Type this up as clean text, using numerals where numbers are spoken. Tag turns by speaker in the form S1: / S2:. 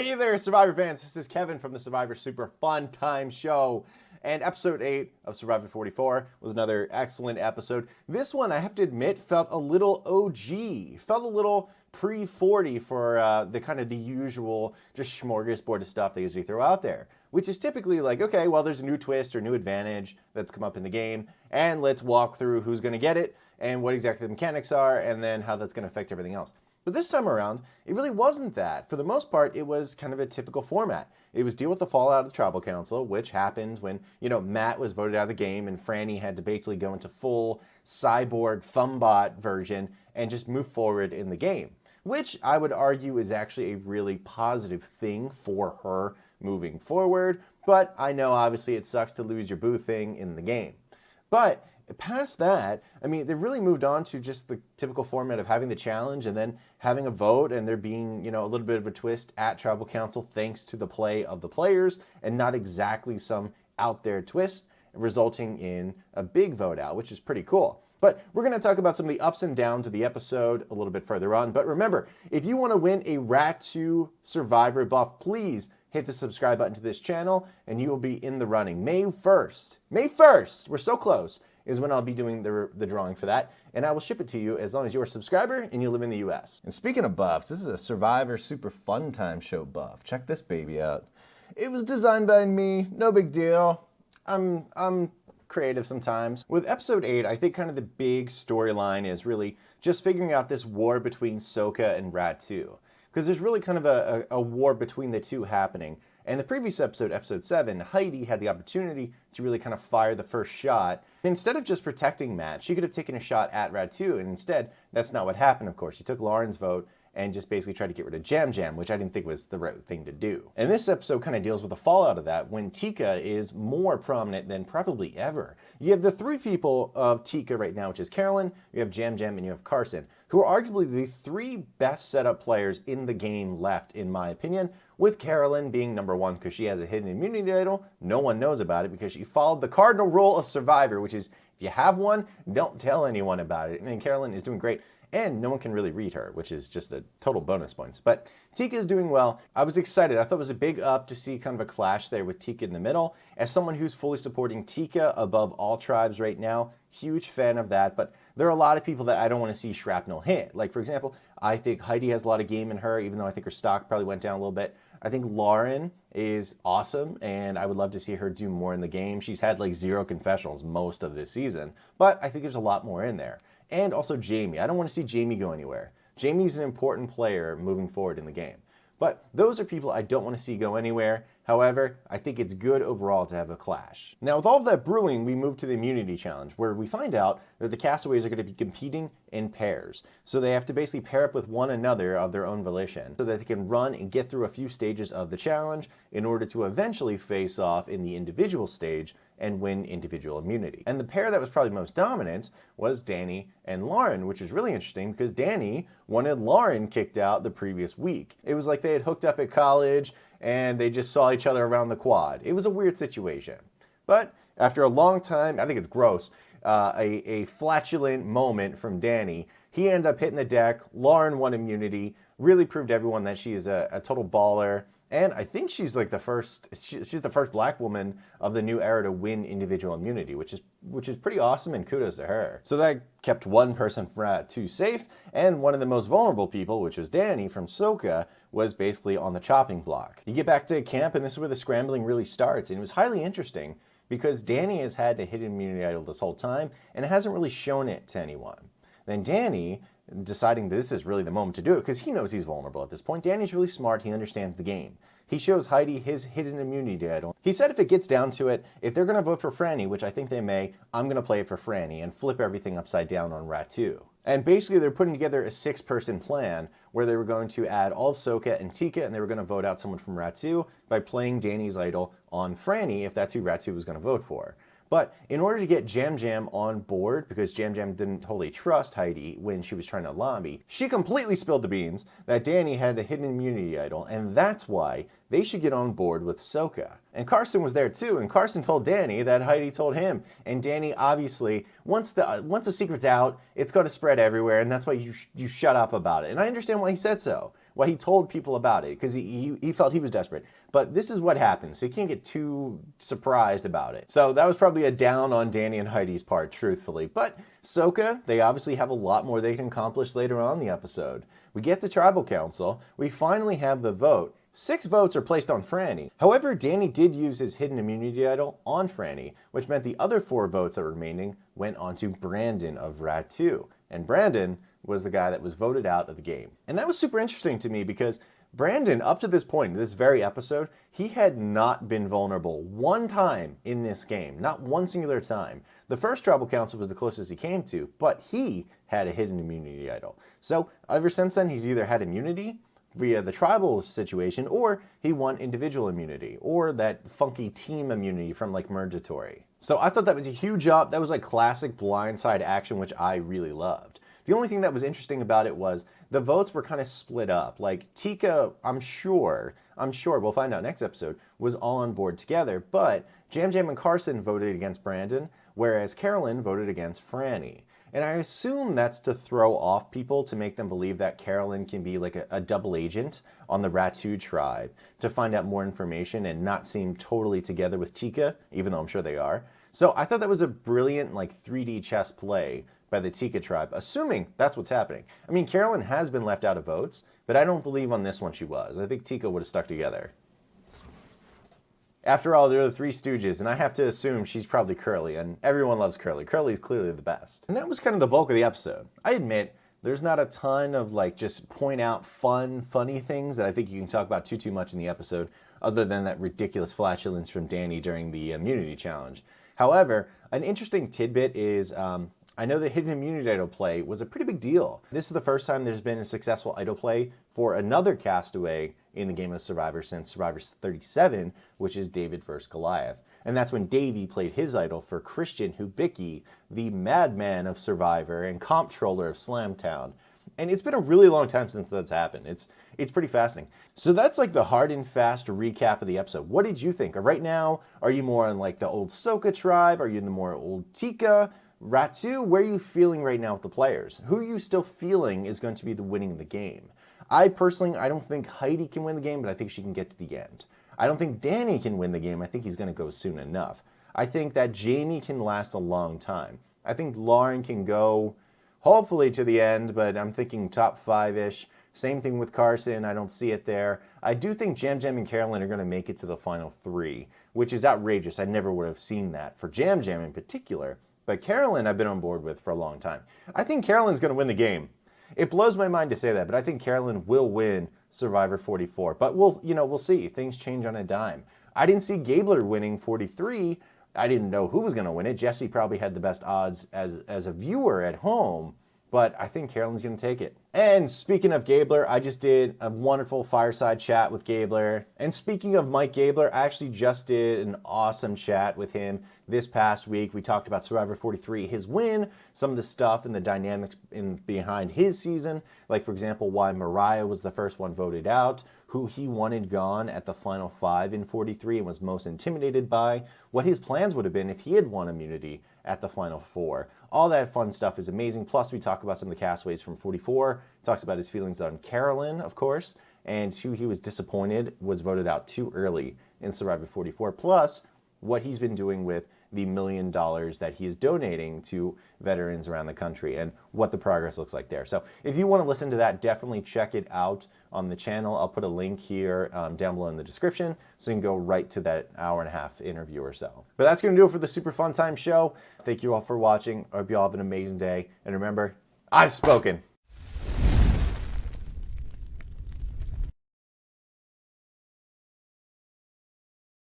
S1: Hey there, Survivor fans. This is Kevin from the Survivor Super Fun Time Show. And episode 8 of Survivor 44 was another excellent episode. This one, I have to admit, felt a little OG. Felt a little pre-40 for the usual just smorgasbord of stuff they usually throw out there. Which is typically like, okay, well, there's a new twist or new advantage that's come up in the game, and let's walk through who's going to get it, and what exactly the mechanics are, and then how that's going to affect everything else. But this time around, it really wasn't that. For the most part, it was kind of a typical format. It was deal with the fallout of the Tribal Council, which happened when, Matt was voted out of the game and Franny had to basically go into full cyborg thumbot version and just move forward in the game, which I would argue is actually a really positive thing for her moving forward. But I know obviously it sucks to lose your boo thing in the game. But past that, I mean, they really moved on to just the typical format of having the challenge and then having a vote and there being, a little bit of a twist at Tribal Council thanks to the play of the players and not exactly some out there twist resulting in a big vote out, which is pretty cool. But we're going to talk about some of the ups and downs of the episode a little bit further on. But remember, if you want to win a Ratu Survivor buff, please hit the subscribe button to this channel and you will be in the running. May 1st, we're so close, is when I'll be doing the drawing for that, and I will ship it to you as long as you're a subscriber and you live in the US. And speaking of buffs, this is a Survivor Super Fun Time Show buff. Check this baby out. It was designed by me, no big deal. I'm creative sometimes. With episode 8, I think kind of the big storyline is really just figuring out this war between Soka and Ratu. Because there's really kind of a war between the two happening. And the previous episode, episode 7, Heidi had the opportunity to really kind of fire the first shot. And instead of just protecting Matt, she could have taken a shot at Ratu, and instead, that's not what happened, of course. She took Lauren's vote and just basically tried to get rid of Jam Jam, which I didn't think was the right thing to do. And this episode kind of deals with the fallout of that when Tika is more prominent than probably ever. You have the 3 people of Tika right now, which is Carolyn, you have Jam Jam, and you have Carson, who are arguably the 3 best setup players in the game left, in my opinion, with Carolyn being number 1 because she has a hidden immunity idol. No one knows about it because she followed the cardinal rule of Survivor, which is if you have one, don't tell anyone about it. And Carolyn is doing great. And no one can really read her, which is just a total bonus points. But Tika is doing well. I was excited. I thought it was a big up to see kind of a clash there with Tika in the middle. As someone who's fully supporting Tika above all tribes right now, huge fan of that. But there are a lot of people that I don't want to see shrapnel hit. Like, for example, I think Heidi has a lot of game in her, even though I think her stock probably went down a little bit. I think Lauren is awesome, and I would love to see her do more in the game. She's had like 0 confessionals most of this season, but I think there's a lot more in there. And also Jamie. I don't want to see Jamie go anywhere. Jamie's an important player moving forward in the game. But those are people I don't want to see go anywhere. However, I think it's good overall to have a clash. Now, with all of that brewing, we move to the immunity challenge, where we find out that the castaways are going to be competing in pairs. So they have to basically pair up with one another of their own volition so that they can run and get through a few stages of the challenge in order to eventually face off in the individual stage and win individual immunity. And the pair that was probably most dominant was Danny and Lauren, which is really interesting because Danny wanted Lauren kicked out the previous week. It was like they had hooked up at college and they just saw each other around the quad. It was a weird situation. But after a long time, I think it's gross, a flatulent moment from Danny, he ended up hitting the deck. Lauren won immunity, really proved to everyone that she is a total baller. And I think she's like she's the first black woman of the new era to win individual immunity, which is pretty awesome, and kudos to her. So that kept one person from Ratu safe, and one of the most vulnerable people, which was Danny from Soka, was basically on the chopping block. You get back to camp, and this is where the scrambling really starts, and it was highly interesting because Danny has had a hidden immunity idol this whole time, and hasn't really shown it to anyone. Then Danny, deciding this is really the moment to do it, because he knows he's vulnerable at this point. Danny's really smart. He understands the game. He shows Heidi his hidden immunity idol. He said if it gets down to it, if they're going to vote for Franny, which I think they may, I'm going to play it for Franny and flip everything upside down on Ratu. And basically they're putting together a 6-person plan where they were going to add all of Soka and Tika, and they were going to vote out someone from Ratu by playing Danny's idol on Franny if that's who Ratu was going to vote for. But in order to get Jam Jam on board, because Jam Jam didn't totally trust Heidi when she was trying to lobby, she completely spilled the beans that Danny had a hidden immunity idol, and that's why they should get on board with Soka. And Carson was there too, and Carson told Danny that Heidi told him. And Danny, obviously, once the secret's out, it's going to spread everywhere, and that's why you shut up about it. And I understand why he said so. Well, he told people about it because he felt he was desperate. But this is what happened, so you can't get too surprised about it. So that was probably a down on Danny and Heidi's part, truthfully. But Soka, they obviously have a lot more they can accomplish later on in the episode. We get the tribal council. We finally have the vote. 6 votes are placed on Franny. However, Danny did use his hidden immunity idol on Franny, which meant the other 4 votes that were remaining went on to Brandon of Ratu. And Brandon was the guy that was voted out of the game. And that was super interesting to me because Brandon, up to this point, this very episode, he had not been vulnerable one time in this game. Not one singular time. The first tribal council was the closest he came to, but he had a hidden immunity idol. So ever since then, he's either had immunity via the tribal situation, or he won individual immunity, or that funky team immunity from like Mergatory. So I thought that was a huge up. That was like classic blindside action, which I really loved. The only thing that was interesting about it was the votes were kind of split up. Like Tika, I'm sure, we'll find out next episode, was all on board together, but Jam Jam and Carson voted against Brandon, whereas Carolyn voted against Franny. And I assume that's to throw off people, to make them believe that Carolyn can be like a double agent on the Ratu tribe, to find out more information and not seem totally together with Tika, even though I'm sure they are. So I thought that was a brilliant like 3D chess play by the Tika tribe, assuming that's what's happening. I mean, Carolyn has been left out of votes, but I don't believe on this one she was. I think Tika would have stuck together. After all, there are the 3 Stooges, and I have to assume she's probably Curly, and everyone loves Curly. Curly is clearly the best. And that was kind of the bulk of the episode. I admit, there's not a ton of like just point out funny things that I think you can talk about too much in the episode, other than that ridiculous flatulence from Danny during the immunity challenge. However, an interesting tidbit is, I know the hidden immunity idol play was a pretty big deal. This is the first time there's been a successful idol play for another castaway in the game of Survivor since Survivor 37, which is David vs. Goliath. And that's when Davey played his idol for Christian Hubicki, the madman of Survivor and comptroller of Slamtown. And it's been a really long time since that's happened. It's pretty fascinating. So that's like the hard and fast recap of the episode. What did you think? Right now, are you more on like the old Soka tribe? Are you in the more old Tika? Ratu, where are you feeling right now with the players? Who are you still feeling is going to be the winning of the game? I personally, I don't think Heidi can win the game, but I think she can get to the end. I don't think Danny can win the game. I think he's going to go soon enough. I think that Jamie can last a long time. I think Lauren can go hopefully to the end, but I'm thinking top 5-ish. Same thing with Carson. I don't see it there. I do think Jam Jam and Carolyn are going to make it to the final 3, which is outrageous. I never would have seen that for Jam Jam in particular. But Carolyn, I've been on board with for a long time. I think Carolyn's going to win the game. It blows my mind to say that, but I think Carolyn will win Survivor 44. But we'll see. Things change on a dime. I didn't see Gabler winning 43. I didn't know who was going to win it. Jesse probably had the best odds as a viewer at home, but I think Carolyn's going to take it. And speaking of Gabler, I just did a wonderful fireside chat with Gabler. And speaking of Mike Gabler, I actually just did an awesome chat with him this past week. We talked about Survivor 43, his win, some of the stuff and the dynamics behind his season. Like, for example, why Mariah was the first one voted out, who he wanted gone at the final 5 in 43 and was most intimidated by, what his plans would have been if he had won immunity at the final 4. All that fun stuff is amazing. Plus, we talk about some of the castaways from 44. Talks about his feelings on Carolyn, of course, and who he was disappointed was voted out too early in Survivor 44. Plus, what he's been doing with the $1 million that he is donating to veterans around the country and what the progress looks like there. So if you want to listen to that, definitely check it out on the channel. I'll put a link here down below in the description so you can go right to that hour-and-a-half interview or so. But that's going to do it for the Super Fun Time show. Thank you all for watching. I hope you all have an amazing day. And remember, I've spoken.